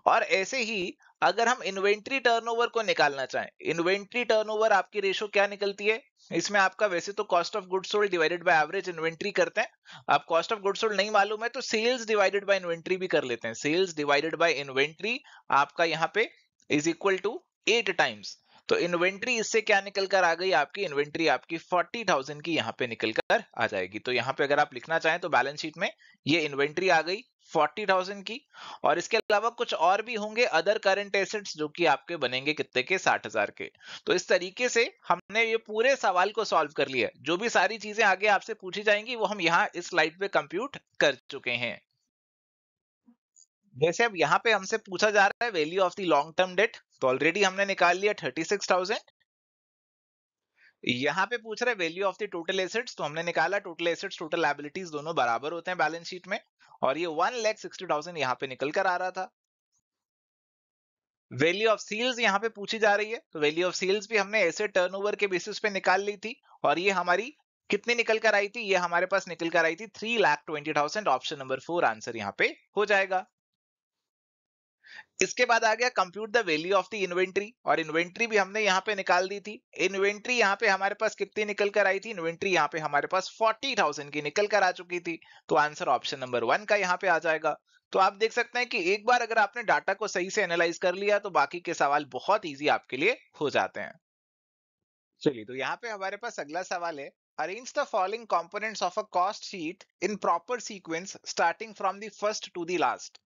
और ऐसे ही अगर हम इन्वेंट्री टर्नओवर को निकालना चाहें, इन्वेंट्री टर्नओवर आपकी रेशो क्या निकलती है, इसमें आपका वैसे तो cost of goods sold divided by average inventory करते हैं। आप कॉस्ट ऑफ गुड्स सोल्ड नहीं मालूम है तो सेल्स डिवाइडेड बाय इन्वेंट्री भी कर लेते हैं। सेल्स डिवाइडेड बाय इन्वेंट्री आपका यहाँ पे इज इक्वल टू 8 टाइम्स। तो इन्वेंट्री इससे क्या निकल कर आ गई, आपकी इन्वेंट्री आपकी 40,000 की यहाँ पे निकल कर आ जाएगी। तो यहाँ पे अगर आप लिखना चाहें तो बैलेंस शीट में ये इन्वेंट्री आ गई 40,000 की, और इसके अलावा कुछ और भी होंगे अदर करंट एसेट्स जो कि आपके बनेंगे कितने के, 60,000 के। तो इस तरीके से हमने ये पूरे सवाल को सॉल्व कर लिया। जो भी सारी चीजें आगे आपसे पूछी जाएंगी वो हम यहाँ इस स्लाइड पे कंप्यूट कर चुके हैं। जैसे अब यहाँ पे हमसे पूछा जा रहा है value of the long term debt, तो ऑलरेडी हमने निकाल लिया 36,000। यहाँ पे पूछ रहा है value of the total assets, तो हमने निकाला टोटल एसेट्स टोटल लायबिलिटीज दोनों बराबर होते हैं बैलेंस शीट में, और ये 1,60,000 यहाँ पे निकल कर आ रहा था। वैल्यू ऑफ सेल्स यहाँ पे पूछी जा रही है, तो वैल्यू ऑफ सेल्स भी हमने एसेट टर्नओवर के बेसिस पे निकाल ली थी, और ये हमारी कितनी निकल कर आई थी, ये हमारे पास निकल कर आई थी 3,20,000। ऑप्शन नंबर 4 आंसर यहाँ पे हो जाएगा। इसके बाद आ गया compute the value of the inventory, और इन्वेंट्री भी हमने यहाँ पे निकाल दी थी। इन्वेंट्री यहाँ पे हमारे पास कितनी निकल कर आई थी, इन्वेंट्री यहाँ पे हमारे पास 40,000 की निकल कर आ चुकी थी। तो आंसर ऑप्शन नंबर 1 का यहाँ पे आ जाएगा। तो आप देख सकते हैं कि एक बार अगर आपने डाटा को सही से एनालाइज कर लिया तो बाकी के सवाल बहुत ईजी आपके लिए हो जाते हैं। चलिए, तो यहाँ पे हमारे पास अगला सवाल है, arrange the following components of a cost sheet in proper sequence starting from the first to the last.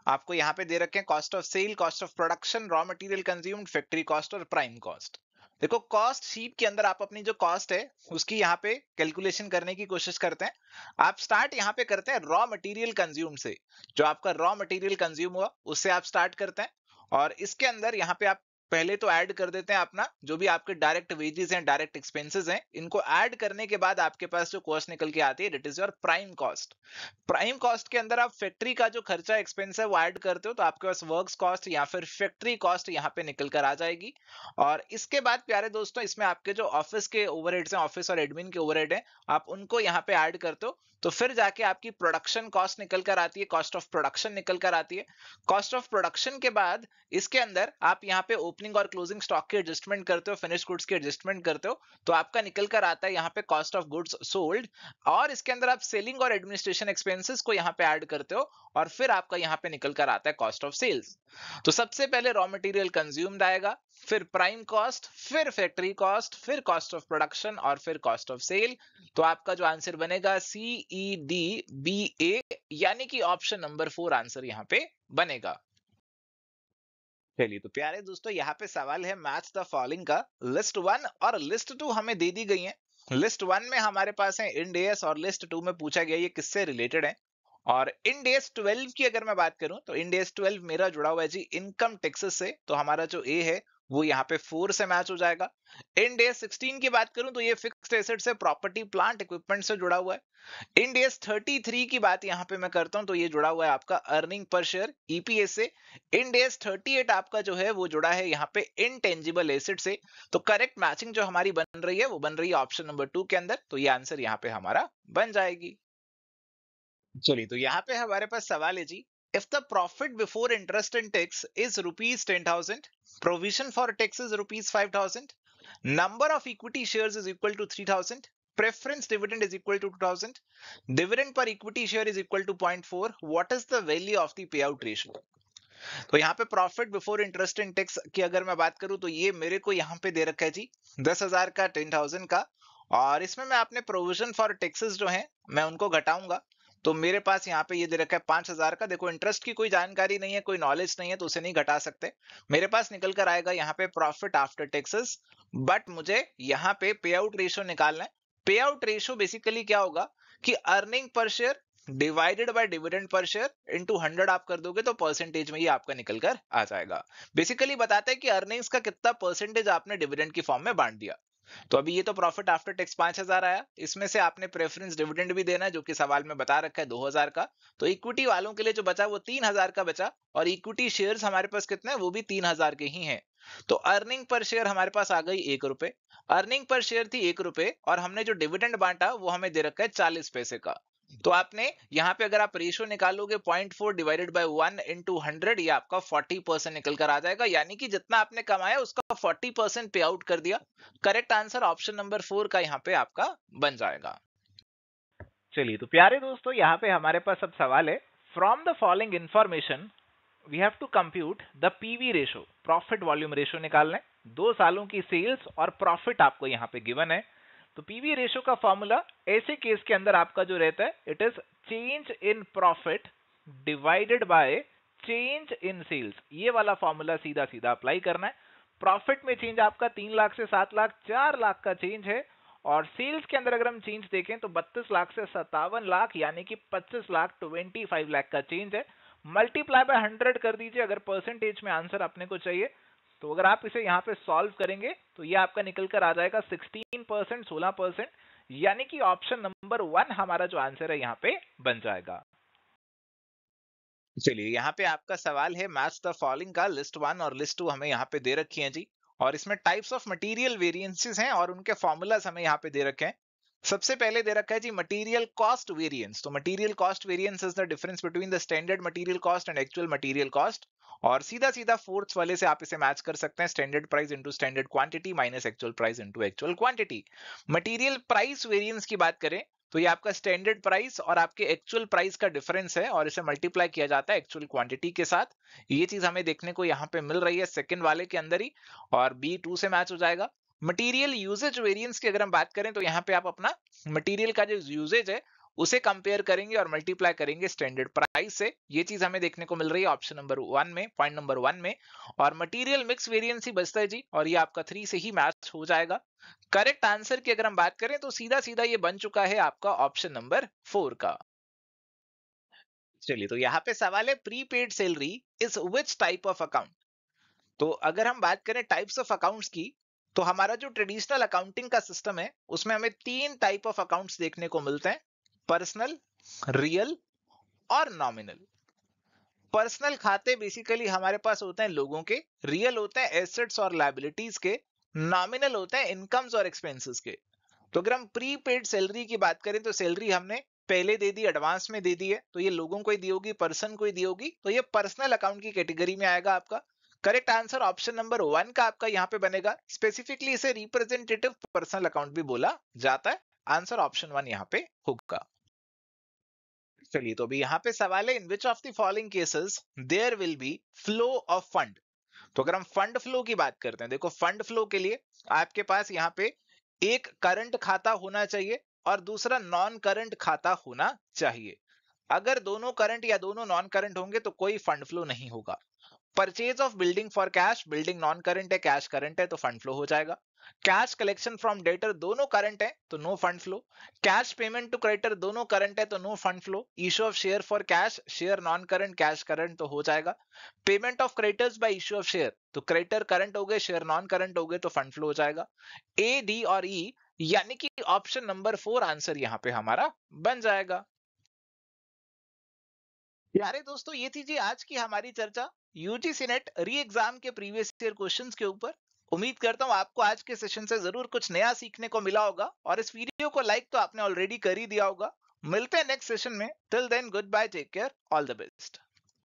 आपको यहाँ पे दे रखे हैं cost of sale, cost of production, raw material consumed, factory cost और प्राइम कॉस्ट। देखो cost sheet के अंदर आप अपनी जो कॉस्ट है उसकी यहाँ पे कैलकुलेशन करने की कोशिश करते हैं। आप स्टार्ट यहाँ पे करते हैं रॉ मटेरियल कंज्यूम से, जो आपका रॉ मटेरियल कंज्यूम हुआ उससे आप स्टार्ट करते हैं, और इसके अंदर यहाँ पे आप पहले तो ऐड कर देते हैं अपना जो भी आपके डायरेक्ट वेजेस हैं, डायरेक्ट एक्सपेंसेस हैं, इनको ऐड करने के बाद आपके पास जो कॉस्ट निकल के आती है that is your prime cost. Prime cost के अंदर आप फैक्ट्री का जो खर्चा एक्सपेंस है वो ऐड करते हो, तो आपके पास वर्क्स कॉस्ट या फिर फैक्ट्री कॉस्ट यहाँ पे निकल कर आ जाएगी। और इसके बाद प्यारे दोस्तों इसमें आपके जो ऑफिस के ओवरहेड्स हैं, ऑफिस और एडमिन के ओवरहेड हैं, आप उनको यहाँ पे ऐड करते हो, तो फिर जाके आपकी प्रोडक्शन कॉस्ट निकल कर आती है, कॉस्ट ऑफ प्रोडक्शन निकल कर आती है। कॉस्ट ऑफ प्रोडक्शन के बाद इसके अंदर आप यहाँ पे ओपनिंग और क्लोजिंग स्टॉक के एडजस्टमेंट करते हो, फिनिश गुड्स के एडजस्टमेंट करते हो, तो आपका निकल कर आता है यहाँ पे कॉस्ट ऑफ गुड्स सोल्ड। और इसके अंदर आप सेलिंग और एडमिनिस्ट्रेशन एक्सपेंसेस को यहाँ पे ऐड करते हो, और फिर आपका यहाँ पे निकल कर आता है कॉस्ट ऑफ सेल्स। तो सबसे पहले रॉ मटेरियल कंज्यूम्ड आएगा, फिर प्राइम कॉस्ट, फिर फैक्ट्री कॉस्ट, फिर कॉस्ट ऑफ प्रोडक्शन और फिर कॉस्ट ऑफ सेल। तो आपका जो आंसर बनेगा CEDBA, यानी कि ऑप्शन नंबर 4 आंसर यहाँ पे बनेगा। चलिए, तो प्यारे दोस्तों यहाँ पे सवाल है मैच द फॉलोइंग का। लिस्ट 1 और लिस्ट 2 हमें दे दी गई है। लिस्ट 1 में हमारे पास है इंड एएस, और लिस्ट 2 में पूछा गया ये किससे रिलेटेड है। और इंड एएस 12 की अगर मैं बात करूं तो इंड एएस 12 मेरा जुड़ा हुआ है जी इनकम टैक्सेस से, तो हमारा जो ए है वो यहाँ पे 4 से मैच हो जाएगा। इंड एएस 16 की बात करूं तो ये फिक्स्ड एसेट से, प्रॉपर्टी प्लांट इक्विपमेंट से जुड़ा हुआ है। इंड एएस 33 की बात यहाँ पे मैं करता हूं तो ये जुड़ा हुआ है आपका अर्निंग पर शेयर ईपीएस से। इंड एएस 38 आपका जो है वो जुड़ा है यहाँ पे इनटेंजिबल एसेट से। तो करेक्ट मैचिंग जो हमारी बन रही है वो बन रही है ऑप्शन नंबर 2 के अंदर, तो ये आंसर यहाँ पे हमारा बन जाएगी। चलिए, तो यहाँ पे हमारे पास सवाल है जी, if the profit before interest and tax is ₹10,000, provision for tax is ₹5,000, number of equity shares is equal to 3,000, preference dividend is equal to 2,000, dividend per equity share is equal to 0.4, what is the value of the payout ratio। तो यहाँ पे profit before interest and tax की अगर मैं बात करूं तो ये मेरे को यहाँ पे दे रखा है जी 10,000 का, 10,000 का, और इसमें मैं अपने प्रोविजन फॉर टैक्सेस जो है मैं उनको घटाऊंगा, तो मेरे पास यहाँ पे ये दे रखा है 5,000 का। देखो इंटरेस्ट की कोई जानकारी नहीं है, कोई नॉलेज नहीं है, तो उसे नहीं घटा सकते। मेरे पास निकल कर आएगा यहाँ पे प्रॉफिट आफ्टर टैक्सेस, बट मुझे यहाँ पे पे आउट रेशियो निकालना है। पे आउट रेशियो बेसिकली क्या होगा कि earning per share divided by dividend per share into 100 आप कर दोगे तो परसेंटेज में ये आपका निकल कर आ जाएगा। बेसिकली बताता है कि अर्निंग्स का कितना परसेंटेज आपने डिविडेंड की फॉर्म में बांट दिया। तो अभी ये तो प्रॉफिट आफ्टर टैक्स 5000 आया, इसमें से आपने प्रेफरेंस डिविडेंड भी देना है जो कि सवाल में बता रखा है 2000 का। तो इक्विटी वालों के लिए जो बचा वो 3000 का बचा, और इक्विटी शेयर्स हमारे पास कितने हैं, वो भी 3000 के ही हैं। तो अर्निंग पर शेयर हमारे पास आ गई 1 रुपए। अर्निंग पर शेयर थी 1 रुपए, और हमने जो डिविडेंड बांटा वो हमें दे रखा है 40 पैसे का। तो आपने यहाँ पे अगर आप रेशियो निकालोगे 0.4 डिवाइडेड बाय 1 इंटू 100, ये आपका 40% निकल कर आ जाएगा, यानी कि जितना आपने कमाया उसका 40% पे आउट कर दिया। करेक्ट आंसर ऑप्शन नंबर 4 का यहाँ पे आपका बन जाएगा। चलिए तो प्यारे दोस्तों, यहाँ पे हमारे पास अब सवाल है, from the following information we have to compute the PV ratio, profit volume ratio निकालना है। 2 सालों की सेल्स और प्रॉफिट आपको यहाँ पे गिवन है। तो पीवी रेशो का फॉर्मूला ऐसे केस के अंदर आपका जो रहता है, it is change in profit divided by change in sales. ये वाला फॉर्मूला सीधा सीधा अप्लाई करना है। प्रॉफिट में चेंज आपका 3 लाख से 7 लाख, 4 लाख का चेंज है। और सेल्स के अंदर अगर हम चेंज देखें तो 32 लाख से 57 लाख, यानी कि 25 लाख 25 लाख का चेंज है। मल्टीप्लाई बाय 100 कर दीजिए अगर परसेंटेज में आंसर अपने को चाहिए। तो अगर आप इसे यहाँ पे सॉल्व करेंगे तो ये आपका निकल कर आ जाएगा 16%, 16%, यानी कि ऑप्शन नंबर 1 हमारा जो आंसर है यहाँ पे बन जाएगा। चलिए यहाँ पे आपका सवाल है मैच द फॉलोइंग का लिस्ट 1 और लिस्ट 2 हमें यहाँ पे दे रखी है जी, और इसमें टाइप्स ऑफ मटेरियल वेरिएंसेस हैं और उनके फॉर्मूलाज हमें यहाँ पे दे रखे हैं। सबसे पहले दे रखा है जी मटेरियल कॉस्ट वेरिएंस। तो material cost variance is the difference between the standard material cost and actual material cost. और सीधा सीधा फोर्थ वाले से आप इसे मैच कर सकते हैं, standard price into standard quantity minus actual price into actual quantity. Material price variance की बात करें तो ये आपका स्टैंडर्ड प्राइस और आपके एक्चुअल प्राइस का डिफरेंस है, और इसे मल्टीप्लाई किया जाता है एक्चुअल क्वांटिटी के साथ। ये चीज हमें देखने को यहाँ पे मिल रही है सेकंड वाले के अंदर ही, और B2 से मैच हो जाएगा। मटेरियल यूजेज वेरिएंस की अगर हम बात करें तो यहाँ पे आप अपना मटेरियल का जो यूजेज है उसे कंपेयर करेंगे और मल्टीप्लाई करेंगे स्टैंडर्ड प्राइस से। ये चीज हमें देखने को मिल रही है ऑप्शन नंबर 1 में, पॉइंट नंबर 1 में। और मटेरियल मिक्स वेरिएंस ही बचता है जी, और ये आपका 3 से ही मैच हो जाएगा। करेक्ट आंसर की अगर हम बात करें तो सीधा सीधा ये बन चुका है आपका ऑप्शन नंबर 4 का। चलिए तो यहाँ पे सवाल है prepaid salary is which type of account. तो अगर हम बात करें टाइप्स ऑफ अकाउंट्स की, तो हमारा जो ट्रेडिशनल अकाउंटिंग का सिस्टम है उसमें हमें 3 टाइप ऑफ अकाउंट्स देखने को मिलते हैं, पर्सनल, रियल और नॉमिनल। पर्सनल खाते बेसिकली हमारे पास होते हैं लोगों के, रियल होते हैं एसेट्स और लायबिलिटीज के, नॉमिनल होते हैं इनकम्स और एक्सपेंसेस के। तो अगर हम प्रीपेड सैलरी की बात करें तो सैलरी हमने पहले दे दी, एडवांस में दे दी है, तो ये लोगों को ही दी होगी, पर्सन को ही दी होगी, तो ये पर्सनल अकाउंट की कैटेगरी में आएगा आपका। करेक्ट आंसर ऑप्शन नंबर 1 का आपका यहाँ पे बनेगा। स्पेसिफिकली इसे रिप्रेजेंटेटिव पर्सनल अकाउंट भी बोला जाता है। आंसर ऑप्शन 1 यहाँ पे होगा। चलिए तो अभी यहाँ पे सवाल है in which of the following cases there will be flow of fund. तो अगर हम फंड फ्लो की बात करते हैं, देखो फंड फ्लो के लिए आपके पास यहाँ पे एक करंट खाता होना चाहिए और दूसरा नॉन करंट खाता होना चाहिए। अगर दोनों करंट या दोनों नॉन करंट होंगे तो कोई फंड फ्लो नहीं होगा। Purchase of building for cash, building non current है, कैश करंट है, तो फंड फ्लो हो जाएगा। कैश कलेक्शन फ्रॉम डेटर, दोनों करंट है तो no fund flow. Cash payment to creditor, दोनों करंट है तो no fund flow. Issue of share for cash, share non current, cash current, तो हो जाएगा। Payment of creditors by issue of share, तो क्रेडिटर करंट हो गए, शेयर नॉन करंट हो गए, तो फंड फ्लो हो जाएगा। ए, डी और ई, यानी कि ऑप्शन नंबर 4 आंसर यहाँ पे हमारा बन जाएगा। प्यारे दोस्तों, ये थी जी आज की हमारी चर्चा यूजीसी नेट री एग्जाम के प्रीवियस ईयर क्वेश्चंस के ऊपर। उम्मीद करता हूँ आपको आज के सेशन से जरूर कुछ नया सीखने को मिला होगा, और इस वीडियो को लाइक तो आपने ऑलरेडी कर ही दिया होगा। मिलते हैं नेक्स्ट सेशन में। Till then goodbye, take care, all the best.